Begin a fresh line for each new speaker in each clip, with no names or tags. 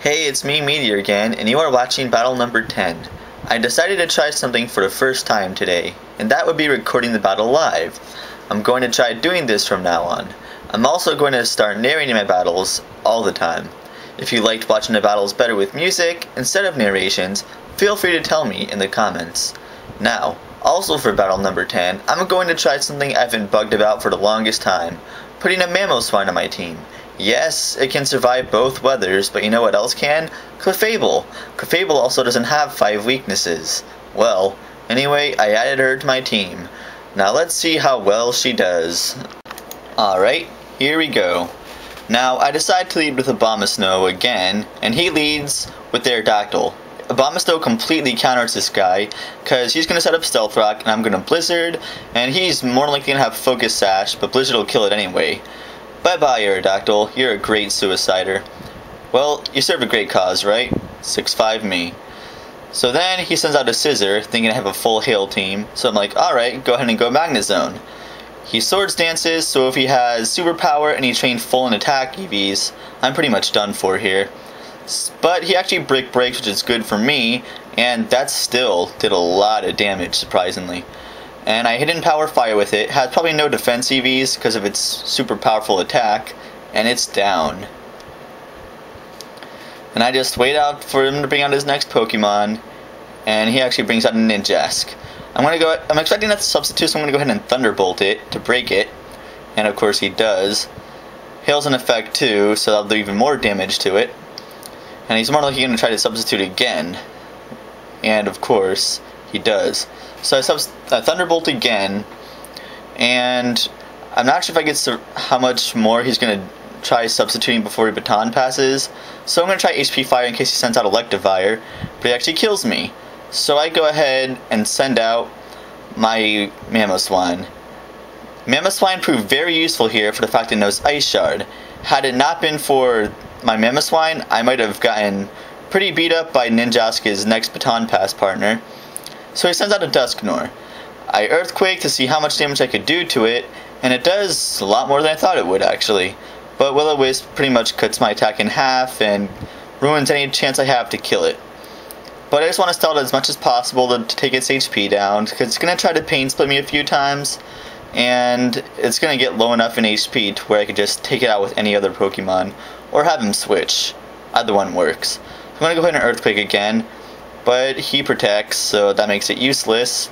Hey, it's me, Meteor again, and you are watching battle number 10. I decided to try something for the first time today, and that would be recording the battle live. I'm going to try doing this from now on. I'm also going to start narrating my battles all the time. If you liked watching the battles better with music instead of narrations, feel free to tell me in the comments. Now, also for battle number 10, I'm going to try something I've been bugged about for the longest time, putting a Mamoswine on my team. Yes, it can survive both weathers, but you know what else can? Clefable. Clefable also doesn't have 5 weaknesses. Well, anyway, I added her to my team. Now let's see how well she does. Alright, here we go. Now, I decide to lead with Mamoswine again, and he leads with their Dactyl. Mamoswine completely counters this guy, because he's going to set up Stealth Rock, and I'm going to Blizzard, and he's more likely going to have Focus Sash, but Blizzard will kill it anyway. Bye-bye, Aerodactyl. You're a great suicider. Well, you serve a great cause, right? 6-5 me. So then he sends out a Scissor, thinking I have a full Hail team. So I'm like, alright, go ahead and go Magnezone. He Swords Dances, so if he has Superpower and he trained full in attack EVs, I'm pretty much done for here. But he actually Brick Breaks, which is good for me, and that still did a lot of damage, surprisingly. And I Hidden Power Fire with it, has probably no defense EVs because of its super powerful attack, and it's down. And I just wait out for him to bring out his next Pokemon, and he actually brings out a Ninjask. I'm expecting that to substitute, so I'm going to go ahead and Thunderbolt it to break it, and of course he does. Hail's in effect too, so that'll do even more damage to it. And he's more likely going to try to substitute again, and of course he does. So I Thunderbolt again, and I'm not sure if I get how much more he's going to try substituting before he Baton passes. So I'm going to try HP Fire in case he sends out Electivire, but he actually kills me. So I go ahead and send out my Mamoswine. Mamoswine proved very useful here for the fact that it knows Ice Shard. Had it not been for my Mamoswine, I might have gotten pretty beat up by Ninjask's next Baton Pass partner. So he sends out a Dusknoir. I Earthquake to see how much damage I could do to it, and it does a lot more than I thought it would, actually. But Will-O-Wisp pretty much cuts my attack in half and ruins any chance I have to kill it. But I just want to stall it as much as possible to take its HP down, because it's going to try to Pain Split me a few times, and it's going to get low enough in HP to where I could just take it out with any other Pokemon, or have him switch. Either one works. I'm going to go ahead and Earthquake again. But he protects, so that makes it useless.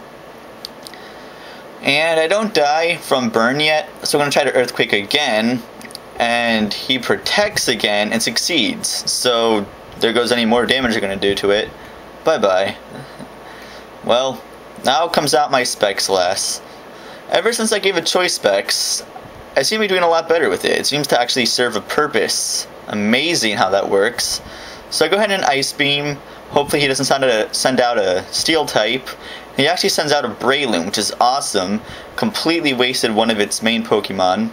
And I don't die from burn yet, so I'm going to try to Earthquake again. And he protects again and succeeds. So there goes any more damage you're going to do to it. Bye-bye. Well, now comes out my Specs Lass. Ever since I gave it Choice Specs, I seem to be doing a lot better with it. It seems to actually serve a purpose. Amazing how that works. So I go ahead and Ice Beam. Hopefully he doesn't send out a Steel type. He actually sends out a Breloom, which is awesome. Completely wasted one of its main Pokemon.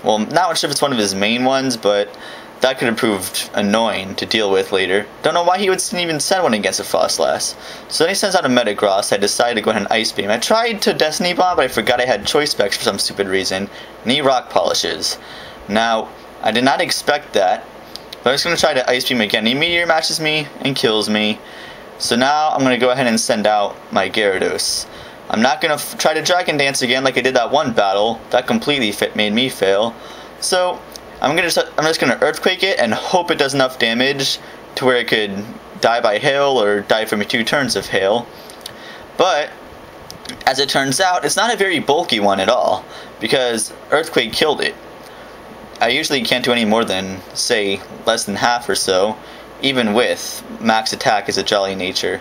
Well, not sure if it's one of his main ones, but that could have proved annoying to deal with later. Don't know why he would even send one against a Frostlass. So then he sends out a Metagross. I decided to go ahead and Ice Beam. I tried to Destiny Bomb, but I forgot I had Choice Specs for some stupid reason. And he Rock Polishes. Now, I did not expect that. But I'm just going to try to Ice Beam again. He Meteor matches me and kills me. So now I'm going to go ahead and send out my Gyarados. I'm not going to try to Dragon Dance again like I did that one battle. That completely made me fail. So I'm just going to Earthquake it and hope it does enough damage to where it could die by Hail or die from 2 turns of Hail. But as it turns out, it's not a very bulky one at all, because Earthquake killed it. I usually can't do any more than, say, less than half or so, even with max attack as a Jolly Nature.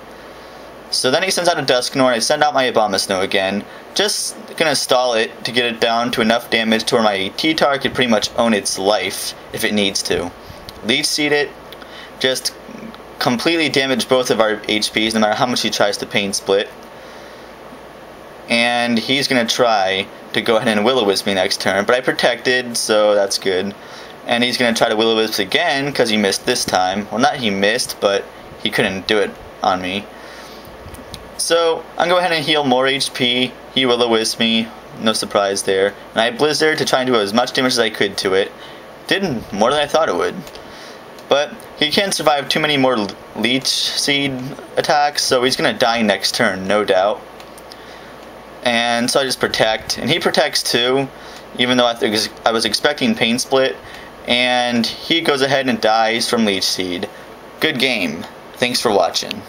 So then he sends out a Dusknoir, and I send out my Mamoswine again, just gonna stall it to get it down to enough damage to where my T-Tar could pretty much own its life, if it needs to. Leech Seed it, just completely damage both of our HPs, no matter how much he tries to Pain Split. And he's gonna try to go ahead and Will-O-Wisp me next turn, but I protected, so that's good. And he's going to try to Will-O-Wisp again, because he missed this time. Well, not he missed, but he couldn't do it on me. So, I'm going to go ahead and heal more HP. He Will-O-Wisp me, no surprise there. And I Blizzard to try and do as much damage as I could to it. Did more than I thought it would. But He can't survive too many more Leech Seed attacks, so he's going to die next turn, no doubt. And so I just protect, and he protects too, even though I was expecting Pain Split, and he goes ahead and dies from Leech Seed. Good game. Thanks for watching.